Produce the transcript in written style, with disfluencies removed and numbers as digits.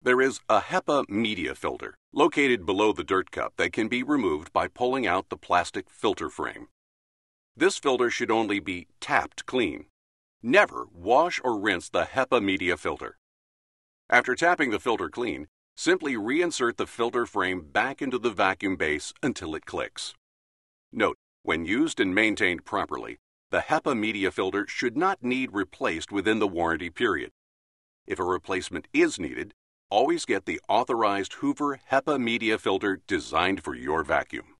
There is a HEPA media filter located below the dirt cup that can be removed by pulling out the plastic filter frame. This filter should only be tapped clean. Never wash or rinse the HEPA media filter. After tapping the filter clean, simply reinsert the filter frame back into the vacuum base until it clicks. Note, when used and maintained properly, the HEPA media filter should not need replaced within the warranty period. If a replacement is needed, always get the authorized Hoover HEPA media filter designed for your vacuum.